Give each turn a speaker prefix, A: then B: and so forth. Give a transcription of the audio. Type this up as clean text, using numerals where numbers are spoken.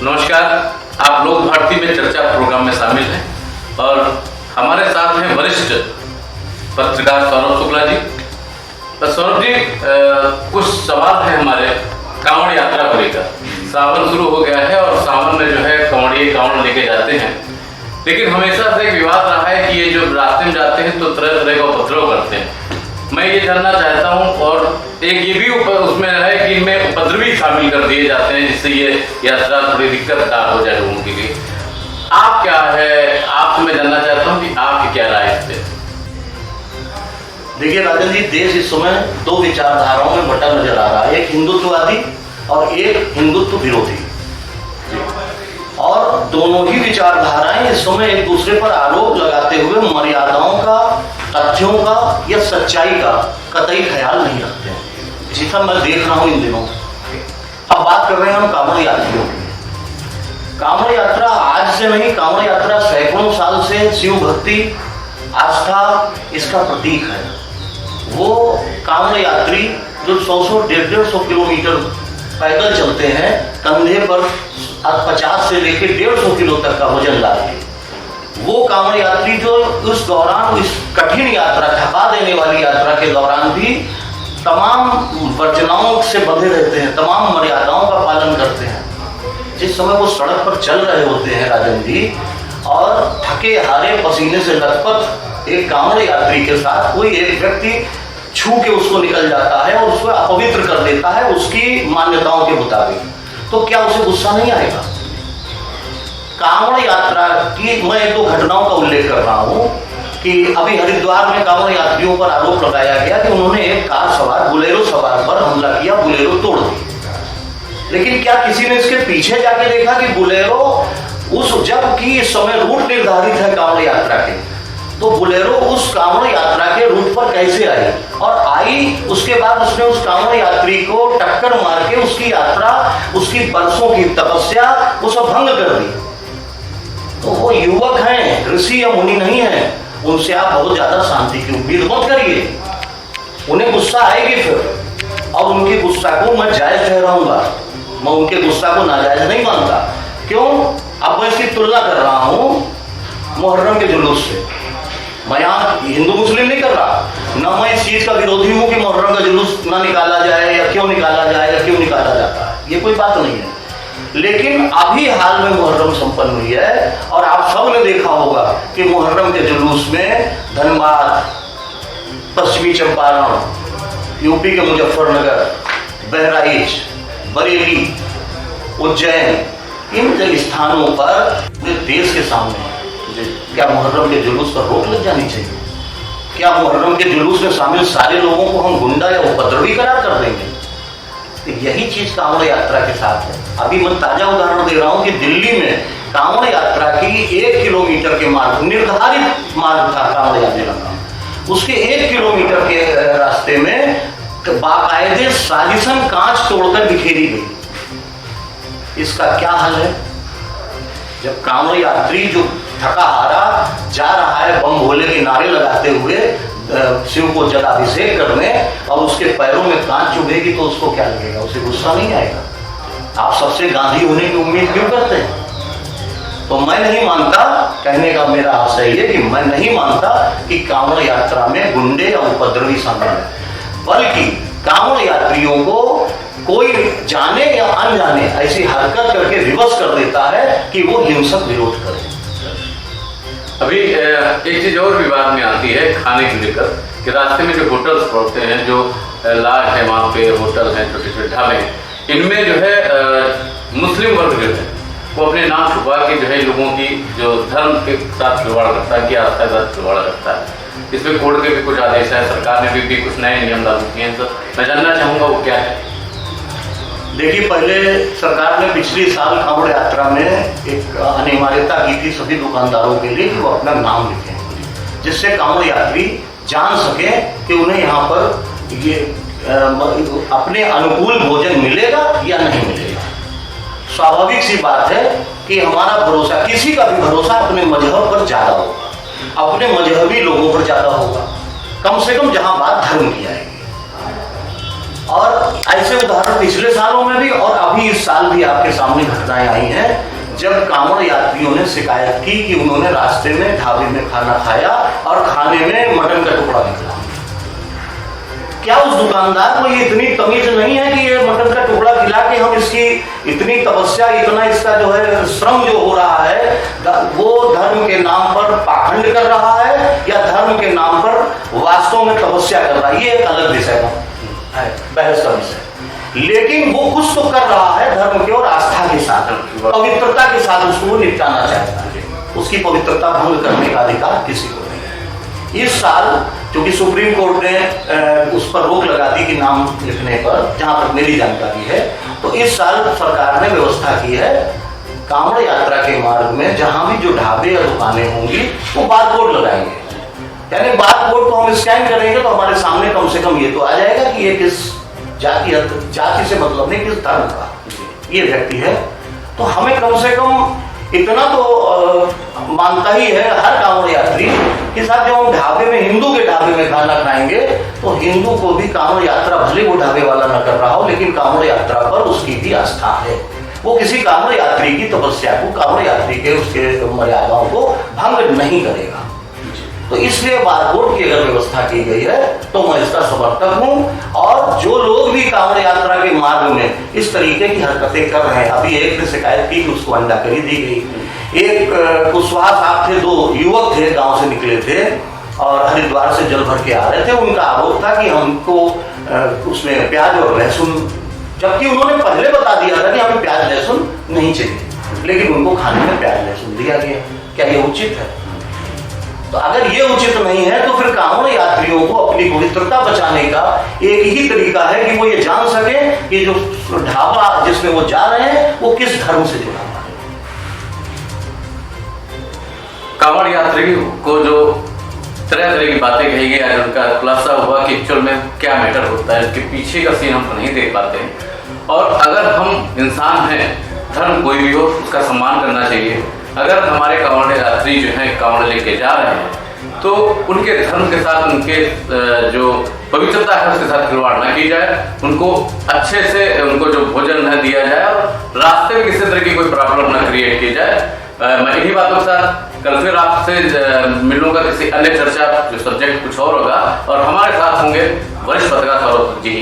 A: नमस्कार, आप लोग भारती में चर्चा प्रोग्राम में शामिल हैं और हमारे साथ हैं वरिष्ठ पत्रकार सौरभ शुक्ला जी। तो सौरभ जी, कुछ सवाल है हमारे कांवड़ यात्रा को लेकर। सावन शुरू हो गया है और सावन में जो है कांवड़िए कांवड़ लेके जाते हैं, लेकिन हमेशा से एक विवाद रहा है कि ये जो रास्ते में जाते हैं तो तरह तरह का उपद्रव करते हैं। मैं ये जानना चाहता हूँ, और एक ये भी उसमें है कि इनमें उपद्रवी शामिल कर दिए जाते हैं, जिससे ये यात्रा थोड़ी दिक्कतदार हो जाए लोगों के लिए। आप क्या है, आपसे मैं जानना चाहता हूँ कि आपकी क्या राय है इस पे?
B: देखिए राजन जी, देश इस समय दो विचारधाराओं में बटा नजर आ रहा है, एक हिंदुत्ववादी और एक हिंदुत्व विरोधी। और दोनों ही विचारधाराएं इस समय एक दूसरे पर आरोप लगाते हुए मर्यादाओं का, तथ्यों का या सच्चाई का कतई ख्याल नहीं रखते हैं। इसी तरह मैं देख रहा हूं इन दिनों। अब बात कर रहे हैं हम कांवड़ यात्रियों की। कांवड़ यात्रा आज से नहीं, कांवड़ यात्रा सैकड़ों साल से शिव भक्ति, आस्था इसका प्रतीक है। वो कांवड़ यात्री जो 100-100, 150-150 किलोमीटर पैदल चलते हैं, कंधे पर 50 से लेकर 150 किलो तक का वजन डालते, वो कांवड़ यात्री जो उस दौरान, इस कठिन यात्रा, थका देने वाली यात्रा के दौरान भी तमाम वर्जनाओं से बंधे रहते हैं, तमाम मर्यादाओं का पालन करते हैं। जिस समय वो सड़क पर चल रहे होते हैं राजन जी, और थके हारे पसीने से लथपथ एक कांवड़ यात्री के साथ कोई एक व्यक्ति छू के उसको निकल जाता है और उसको अपवित्र कर देता है उसकी मान्यताओं के मुताबिक, तो क्या उसे गुस्सा नहीं आएगा? कांवड़ यात्रा की मैं एक दो घटनाओं का उल्लेख कर रहा हूं कि अभी हरिद्वार में कांवड़ यात्रियों पर आरोप लगाया गया कि उन्होंने एक कार सवार, बुलेरो सवार पर हमला किया, बुलेरो तोड़ दी। लेकिन क्या किसी ने इसके पीछे जाके देखा कि बुलेरो जबकि इस समय रूट निर्धारित है कांवड़ यात्रा के, तो बुलेरो उस कांवड़ यात्रा के रूट पर कैसे आई, और आई उसके बाद उसने उस कांवड़ यात्री को टक्कर मार के उसकी यात्रा, उसकी बरसों की तपस्या वो सब भंग कर दी। तो वो युवक हैं, ऋषि या मुनि नहीं हैं, उनसे आप बहुत ज्यादा शांति की उम्मीद मत करिए। उन्हें गुस्सा आएगी फिर, और उनके गुस्सा को मैं जायज ठहराऊंगा, मैं उनके गुस्सा को नाजायज नहीं मानता। क्यों? अब मैं इसकी तुलना कर रहा हूं मुहर्रम के जुलूस से। मैं यहाँ हिंदू मुस्लिम नहीं कर रहा, न मैं इस चीज का विरोधी हूं कि मुहर्रम का जुलूस ना निकाला जाए या क्यों निकाला जाए या क्यों निकाला जाता है, ये कोई बात नहीं है। लेकिन अभी हाल में मुहर्रम संपन्न हुई है और आप सब ने देखा होगा कि मुहर्रम के जुलूस में धनबाद, पश्चिमी चंपारण, यूपी के मुजफ्फरनगर, बहराइच, बरेली, उज्जैन, इन स्थानों पर देश के सामने क्या मुहर्रम के जुलूस पर रोक लग जानी चाहिए? क्या मुहर्रम के जुलूस में शामिल सारे लोगों को हम गुंडा या उपद्रवी करार कर देंगे? तो यही चीज कांवड़ यात्रा के साथ है। अभी मैं ताजा उदाहरण दे रहा हूं कि दिल्ली में कांवड़ यात्रा की 1 किलोमीटर के मार्ग, निर्धारित मार्ग था कांवड़ यात्रा का, उसके 1 किलोमीटर के रास्ते में बाकायदे साजिशन कांच तोड़कर बिखेरी गई। इसका क्या हल है? जब कांवड़ यात्री जो थका हारा जा रहा है बम भोले के नारे लगाते हुए शिव को जलाभिषेक करने, और उसके पैरों में कांच चुभेगी तो उसको क्या लगेगा? उसे गुस्सा नहीं आएगा? आप सबसे गांधी होने की उम्मीद क्यों करते हैं? तो मैं नहीं मानता, कहने का मेरा आशय ये कि मैं नहीं मानता कि कांवड़ यात्रा में गुंडे या उपद्रवी शामिल है, बल्कि कांवड़ यात्रियों को कोई जाने या अनजाने ऐसी हरकत करके विवश कर देता है कि वो हिंसक विरोध करे।
A: अभी एक चीज और विवाद में आती है खाने को लेकर कि रास्ते में जो होटल्स पड़ते हैं, जो लाज है, वहाँ पे होटल हैं, छोटे छोटे ढाबे हैं, इनमें जो है मुस्लिम वर्ग जो है वो अपने नाम छुपा के जो है लोगों की जो धर्म के साथ खिलवाड़ करता है, कि आस्था के साथ खिलवाड़ करता है। इसमें कोर्ट के भी कुछ आदेश है, सरकार ने भी कुछ नए नियम लागू किए हैं। तो मैं जानना चाहूँगा वो क्या है?
B: देखिए, पहले सरकार ने पिछले साल कांवड़ यात्रा में एक अनिवार्यता की थी सभी दुकानदारों के लिए कि वो अपना नाम लिखें, जिससे कांवड़ यात्री जान सके कि उन्हें यहाँ पर ये अपने अनुकूल भोजन मिलेगा या नहीं मिलेगा। स्वाभाविक सी बात है कि हमारा भरोसा, किसी का भी भरोसा अपने मजहब पर ज्यादा होगा, अपने मजहबी लोगों पर ज्यादा होगा, कम से कम जहां बात धर्म की आएगी। और ऐसे उदाहरण पिछले सालों में भी और अभी इस साल भी आपके सामने घटनाएं आई हैं जब कांवड़ यात्रियों ने शिकायत की कि उन्होंने रास्ते में ढाबे में खाना खाया और खाने में मटन का टुकड़ा निकला। क्या उस दुकानदार को ये इतनी तमीज नहीं है कि ये मटन का टुकड़ा खिला के हम इसकी इतनी तपस्या, इतना इसका जो है श्रम जो हो रहा है, वो धर्म के नाम पर पाखंड कर रहा है या धर्म के नाम पर वास्तव में तपस्या कर रहा है? ये एक अलग विषय है, बहस का विषय। लेकिन वो कुछ तो कर रहा है धर्म के और आस्था के साथ, पवित्रता के साथ उसको निपटाना चाहता है। उसकी पवित्रता भंग करने का अधिकार किसी को नहीं है। इस साल क्योंकि सुप्रीम कोर्ट ने उस पर रोक लगा दी कि नाम लिखने पर, जहां तक मेरी जानकारी है, तो इस साल सरकार ने व्यवस्था की है कांवड़ यात्रा के मार्ग में जहां भी जो ढाबे या दुकानें होंगी वो बारकोड लगाएंगे। यानी बारकोड को हम स्कैन करेंगे तो हमारे सामने कम से कम ये तो आ जाएगा कि ये किस जाति से मतलब नहीं, किस धर्म का ये व्यक्ति है। तो हमें कम से कम इतना तो मानता ही है हर कांवड़ यात्री के साथ, जब हम ढाबे में, हिंदू के ढाबे में खाना खाएंगे तो हिंदू को भी कांवड़ यात्रा, भले वो ढाबे वाला न कर रहा हो, लेकिन कांवड़ यात्रा पर उसकी भी आस्था है। वो किसी कांवड़ यात्री की तपस्या को, कांवड़ यात्री के उसके मर्यादाओं को भंग नहीं करेगा। तो इसलिए बारकोड की अगर व्यवस्था की गई है तो मैं इसका समर्थक हूं। और जो लोग भी कांवड़ यात्रा के मार्ग में इस तरीके की हरकतें कर रहे हैं, अभी एक ने शिकायत की कि उसको अंडाकरी दी गई। एक कुशवाहा साहब थे, 2 युवक थे, गांव से निकले थे और हरिद्वार से जल भर के आ रहे थे। उनका आरोप था कि हमको उसमें प्याज और लहसुन, जबकि उन्होंने पहले बता दिया था कि हमें प्याज लहसुन नहीं चाहिए, लेकिन उनको खाने में प्याज लहसुन दिया गया। क्या ये उचित है? तो अगर ये उचित नहीं है तो फिर कांवड़ यात्रियों को अपनी पवित्रता बचाने का एक ही तरीका है कि वो ये जान सके कि जो ढाबा जिसमें वो जा रहे हैं वो किस धर्म से जुड़ा हुआ है।
A: कांवड़ यात्री को जो तरह तरह की बातें कही गई, आज उनका खुलासा हुआ कि एक्चुअल में क्या मैटर होता है, इसके पीछे का सीन हम नहीं देख पाते हैं। और अगर हम इंसान हैं, धर्म कोई भी हो उसका सम्मान करना चाहिए। अगर हमारे कांवड़ यात्री जो हैं कांवड़ लेके जा रहे हैं तो उनके धर्म के साथ, उनके जो पवित्रता है उसके साथ खिलवाड़ ना की जाए। उनको अच्छे से उनको जो भोजन न दिया जाए और रास्ते में किसी तरह की कोई प्रॉब्लम ना क्रिएट की जाए। मैं इन्हीं बातों के साथ कल फिर आपसे मिलूंगा किसी अन्य चर्चा, जो सब्जेक्ट कुछ और होगा, और हमारे साथ होंगे वरिष्ठ पत्रकार सौरभ जी।